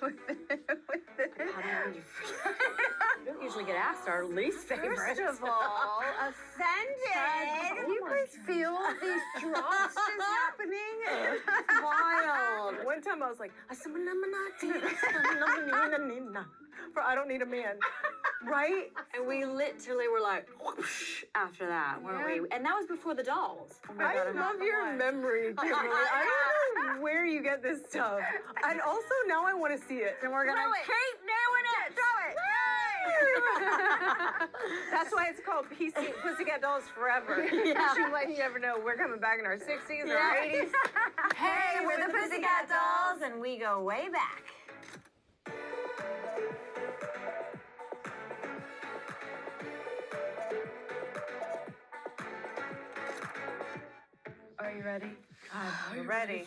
way with it. You don't usually get asked our least favorite. First of all, offended. Do you guys feel these drops just happening? It's wild. One time I was like, for I don't need a man. Right? And we literally were like, whoosh, after that, weren't we? And that was before the dolls. Oh I love your memory, Kimberly. I don't know where you get this stuff. And also now I want to see it. And we're gonna Keep doing it. Throw it. That's why it's called Pussycat Dolls Forever. Yeah. She's letting you never know we're coming back in our 60s or our 80s. Hey, we're the Pussycat Dolls, and we go way back. Are you ready? We're ready.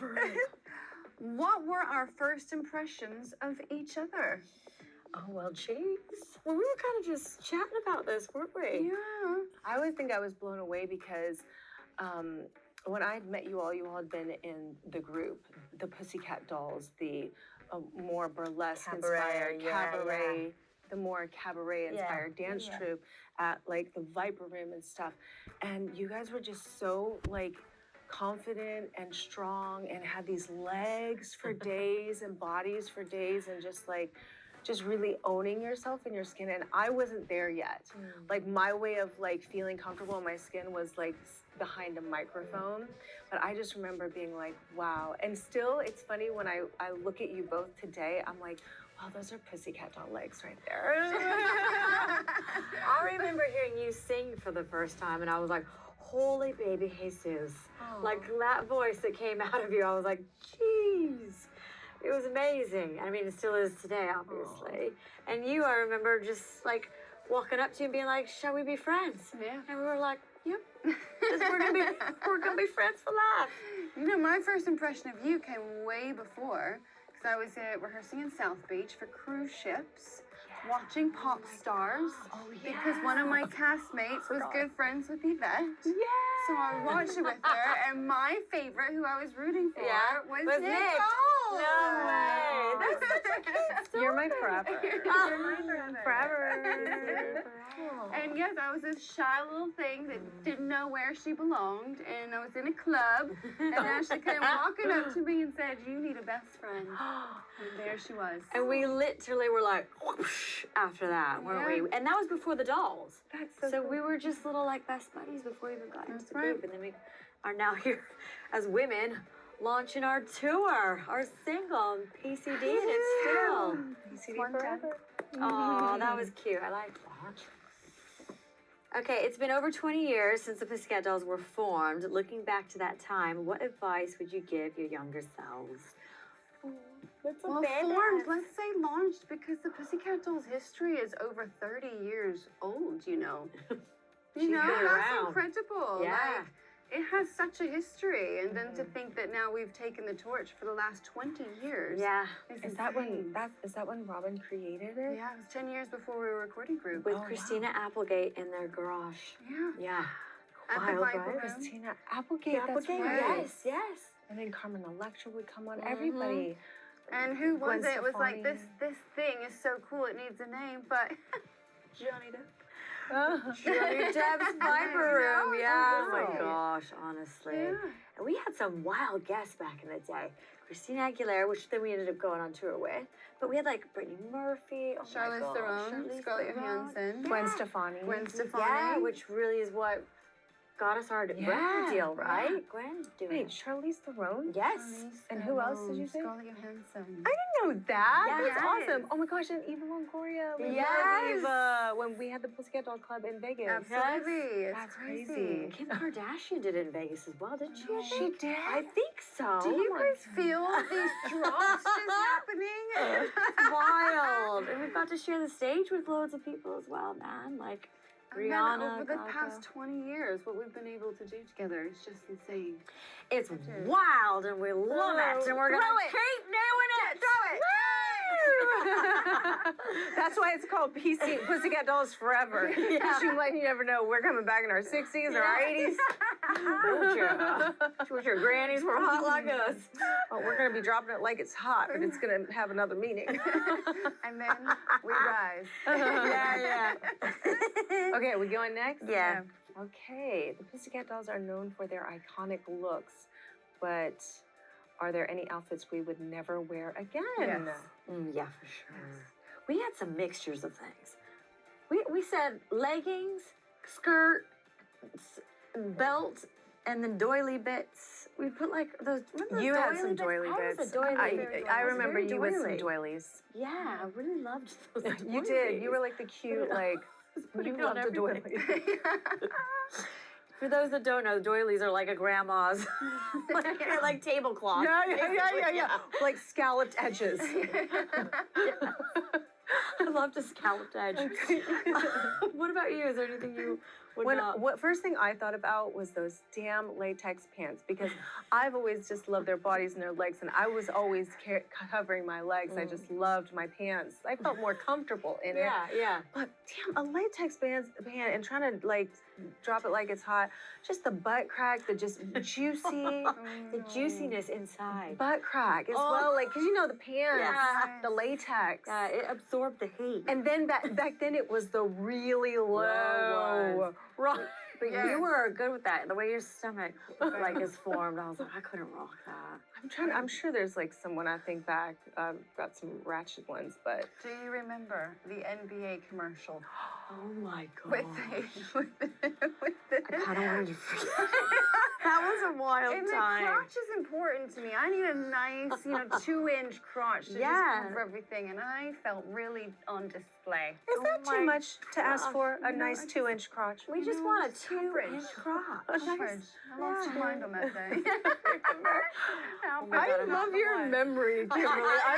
What were our first impressions of each other? Oh, well, geez. Well, we were kind of just chatting about this, weren't we? Yeah. I always think I was blown away because when I met you all had been in the group, the Pussycat Dolls, the more burlesque-inspired cabaret, the more cabaret-inspired dance troupe at like the Viper Room and stuff. And you guys were just so like confident and strong and had these legs for days and bodies for days and just really owning yourself in your skin. And I wasn't there yet. Like my way of like feeling comfortable in my skin was like behind a microphone. But I just remember being like, wow. And still, it's funny when I look at you both today, I'm like, wow, those are Pussycat Doll legs right there. I remember hearing you sing for the first time, and I was like, holy baby Jesus. Like that voice that came out of you, I was like, jeez. It was amazing. I mean, it still is today, obviously. And you, I remember just like walking up to you and being like, shall we be friends? Yeah. And we were like, yep. we're gonna be friends for life. You know, my first impression of you came way before, because I was rehearsing in South Beach for cruise ships, watching Pop Stars, because one of my castmates was good friends with Yvette. Yeah. So I watched it with her, and my favorite, who I was rooting for, was Nick. Nicole. No way. That's such a cute story. You're my forever. You're my Forever. And yes, I was this shy little thing that didn't know where she belonged, and I was in a club, and Ashley came walking up to me and said, you need a best friend. And there she was. And we literally were like, whoosh, after that, weren't we? And that was before the dolls. That's So we were just little like best buddies before we even got into the right. group. And then we are now here as women launching our tour, our single, PCD, and it's still. PCD forever. Oh, that was cute. I like that. Okay, it's been over 20 years since the Pussycat Dolls were formed. Looking back to that time, what advice would you give your younger selves? Well, formed, let's say launched, because the Pussycat Dolls history is over 30 years old, you know. You know, been that's around. incredible. Yeah. Like, it has such a history, and then to think that now we've taken the torch for the last 20 years. Yeah. Is that when Robin created it? Yeah, it was 10 years before we were a recording group. With Christina Applegate in their garage. Yeah. Yeah. At the Wild, Viper right? Room. Christina Applegate, that's right. Yes. And then Carmen Electra would come on. Everybody. And who was Gwen it? It was like, Stefani. this thing is so cool, it needs a name, but Johnny Depp. Johnny Depp's Viper Room. Yeah. Oh my know. gosh, honestly. Yeah. And we had some wild guests back in the day. Christina Aguilera, which then we ended up going on tour with. But we had like Brittany Murphy. Oh Charlize my gosh, Theron, Charlize Scarlett Theron. Johansson. Gwen Stefani. Gwen Stefani. Yeah, which really is what got us our record deal, right? Gwen doing Wait, it. Charlize Theron? Yes. And who else did you say? Scarlett Johansson. I didn't know that. Yes. That's awesome. Oh my gosh, and Eva Longoria. We Yes. love Eva when we had the Pussycat Doll Club in Vegas. Absolutely. It's That's crazy. crazy. Kim Kardashian did it in Vegas as well, didn't she? I She think? did? I think so. Do you guys feel these drops just happening? It's wild. And we've got to share the stage with loads of people as well, man. Like And then Rihanna. over the Gaga. past 20 years, what we've been able to do together is just insane. It's wild and we love it. And we're going to keep doing it. Throw it! That's why it's called Pussycat Dolls Forever. She's letting you never know we're coming back in our 60s or our 80s. Wish your grannies were hot like us. Oh, we're gonna be dropping it like it's hot, but it's gonna have another meaning. And then we rise. Yeah. Okay, we going next? Yeah. Okay, the Pussycat Dolls are known for their iconic looks, but are there any outfits we would never wear again? Yes. Yeah, for sure. We had some mixtures of things. We said leggings, skirt, belt, and then doily bits. We put like those. Remember You those had some doily I was bits. a doily. I remember very you with some doily. doilies. Yeah, I really loved those. You did. You were like the cute, like, putting you it on loved the everything. doily. For those that don't know, doilies are like a grandma's, like tablecloth. Yeah. Like scalloped edges. I love to scalloped edge. What about you? Is there anything you would not? What first thing I thought about was those damn latex pants, because I've always just loved their bodies and their legs, and I was always covering my legs. I just loved my pants. I felt more comfortable in it. Yeah. But damn, a latex pant and trying to like drop it like it's hot, just the butt crack, the just juicy The juiciness inside. butt crack as well, like, because you know the pants, Yeah. the latex. Yeah, it absorbed the heat. And then back then it was the really low. Right. But Yes. you were good with that. The way your stomach like is formed, I was like, I couldn't rock that. I'm sure there's like someone, I think back, got some ratchet ones, but. Do you remember the NBA commercial Oh my god. with the I kind of wanted to forget. That was a wild and the time. crotch is important to me. I need a nice, 2-inch crotch to Yeah. just cover everything, and I felt really on display. Is that Oh too my much to ask gosh. for? A You know, nice I just- 2-inch crotch? We just No, want a it's coverage. 2-inch crotch. Coverage. I lost Yeah. my mind on that day. Oh my I God, I'm love not your the one. memory, Kimberly. I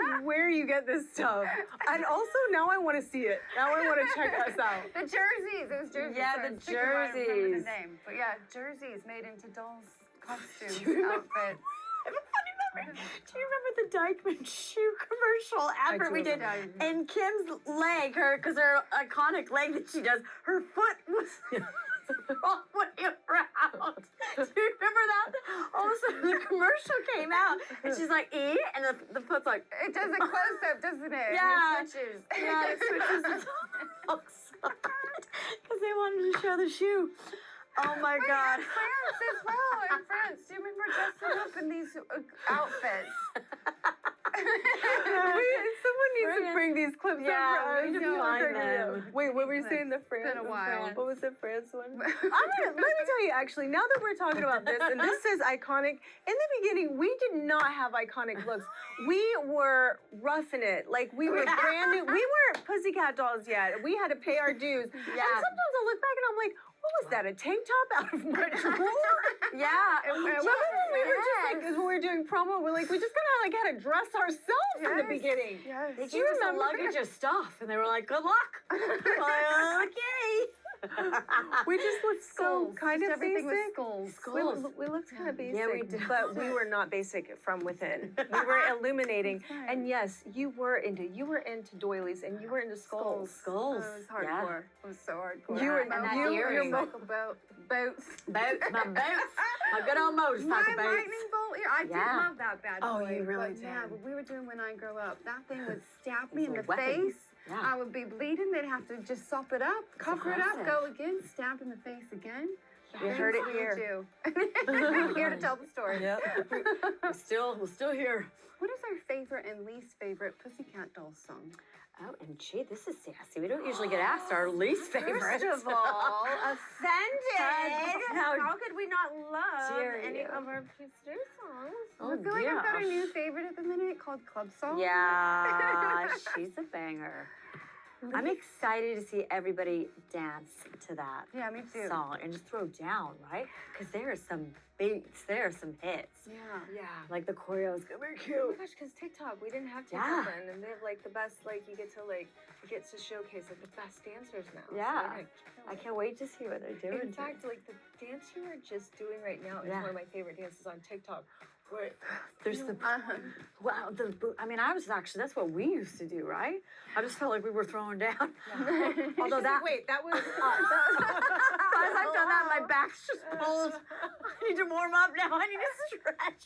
don't know where you get this stuff. And also, now I want to see it. Now I want to check us out. The jerseys. It was jerseys. Yeah, Sorry, the I'm sick of it. I remember jerseys. the name. But yeah, jerseys made into dolls' costumes, Do you remember- outfits. I have a funny memory. Do you remember the Dykeman shoe commercial advert we do did? remember. And Kim's leg, because her iconic leg that she does, her foot was the wrong way around. Do you remember that? All of a sudden the commercial came out and she's like, E, and the foot's like, It does a close-up, doesn't it? Yeah. And it switches. yeah, it switches its outside because they wanted to show the shoe. Oh my Wait, God. in France as well. In France, do you remember dressing up in these outfits? Someone needs to bring these clips Yeah, up. we need to No, find they're them. good. Wait, what were you saying? The France? been a while. What was the France one? Let me tell you, actually, now that we're talking about this, and this says iconic, in the beginning, we did not have iconic looks. We were roughing it. Like, we were brand new. We weren't Pussycat Dolls yet. We had to pay our dues. Yeah. And sometimes I look back and I'm like, what was that, a tank top out of my drawer? Yeah. Remember when we were just like, when we were doing promo, we're like, we just kind of like had to dress ourselves in the Yes. beginning. Yes. They Do you gave us a remember? luggage of stuff, and they were like, "Good luck." Like, okay. We just looked so Skulls. kind Just of everything basic. with skulls. We looked kind of basic, Yeah, we did. but we were not basic from within. We were illuminating. That's right. And yes, you were into doilies and you were into skulls. Skulls. Oh, it was hardcore. It was so hardcore. You were- and that you- earring. motorcycle boats. Boats, my boats, my good old My motorcycle boats. lightning bolt ear. I Yeah. did love that bad boy. Oh, you really but Yeah, did. what we were doing when I grew up, that thing would stab me It's in a the weapon. face. Yeah. I would be bleeding. They'd have to just sop it up, cover it up, aggressive. go again, stab in the face again. You heard it Things we here. do. Here to tell the story. We're still here. What is our favorite and least favorite Pussycat Dolls song? Oh, and gee, this is sassy. We don't usually get asked our least favorite. First of all, offended. How How could we not love dare any you. of our sister songs? Oh, I feel like I've got a gosh. new favorite at the minute called Club Song. Yeah, she's a banger. I'm excited to see everybody dance to that Yeah, me too. song and just throw down, right? Because there are some beats, there are some hits. Yeah. Yeah. Like the choreo is gonna be Oh my cute. gosh, because TikTok, we didn't have Yeah. TikTok then, and they have like the best, like you get to showcase like the best dancers now. So Yeah. they're gonna kill I it. can't wait to see what they're doing. In fact, like the dance you are just doing right now is Yeah. one of my favorite dances on TikTok. There's the wow. I mean, that's what we used to do, right? I just felt like we were throwing down. Although that Wait, that was. as I've done that, my back's just pulled. I need to warm up now. I need to stretch.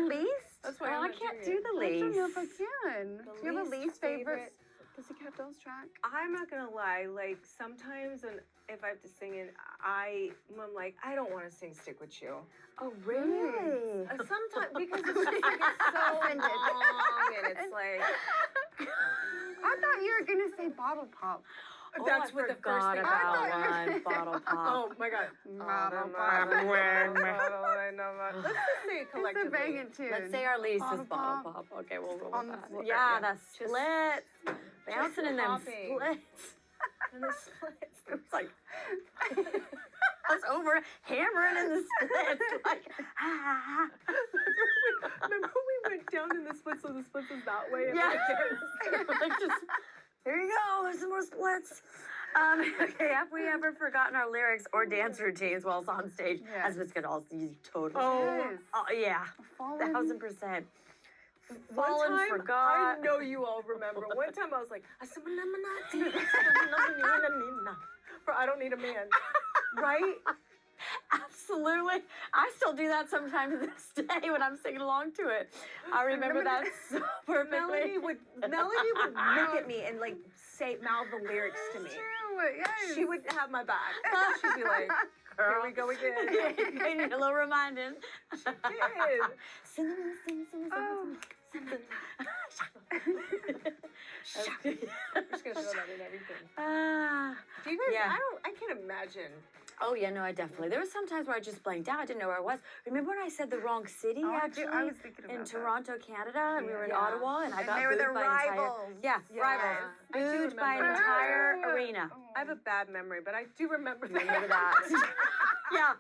Least? That's why Well, I can't do the I don't know least. if I can. Do you have a least least favorite favorite- Pussycat Dolls track? I'm not gonna lie. Like sometimes, if I have to sing it, I'm like, I don't want to sing "Stick with You." Oh, really? Sometimes because it's just like it's so long and it's like. I thought you were gonna say Bottle Pop. Oh, That's I what the first forgot thing. about I thought you- one bottle pop. Oh my God. Bottle Let's Pop. just say it It's a collectively. banging tune. Let's say our least Bottle is bottle pop. pop. Okay, we'll roll On with the that. floor, Yeah, yeah. that's Just- splits. Bouncing in them hopping. splits. And the splits. It was like I was over hammering in the splits. Like, Remember we went down in the splits, so the splits is that way. And yeah. then Like just, here you go. There's some more splits. Okay, have we ever forgotten our lyrics or dance routines while it's on stage Yeah. as Pussycat Dolls? You totally. Oh. Yes. Oh, yeah. Fallen. 1000%. One Fallen, time, forgot. I know you all remember. One time I was like, for I don't need a man. Right? Absolutely. I still do that sometimes to this day when I'm singing along to it. I remember that so perfectly. Melody would look at me and like mouth the lyrics to me. True, yes. She would have my back. She'd be like, here we go again. I need a little reminding. She did. Sing, sing, sing, Oh. sing, sing. I'm just gonna throw that in everything. Ah. Do you guys? Yeah. I can't imagine. Oh yeah, no, I definitely. There was some times where I just blanked out. I didn't know where I was. Remember when I said the wrong city? Oh, Actually, I was thinking about in that. Toronto, Canada, and we were in Yeah. Ottawa, and I And got they were booed the by an entire rivals. yeah, Yeah. rivals, I do booed by an remember entire that. arena. Oh. I have a bad memory, but I do remember that. Remember that? Yeah.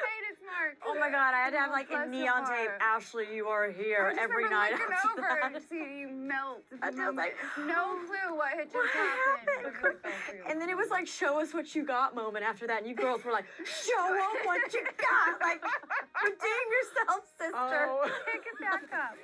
Say it, it's Mark. Oh my God, I had to have like Bless in your neon tape. heart. Ashley, you are I here just every remember night. looking after over that. and seeing you melt. I was like, no clue what had just happened. And then it was like, show us what you got moment after that. And you girls were like, show up what you got. Like, redeem yourself, sister. Oh. Pick it back up.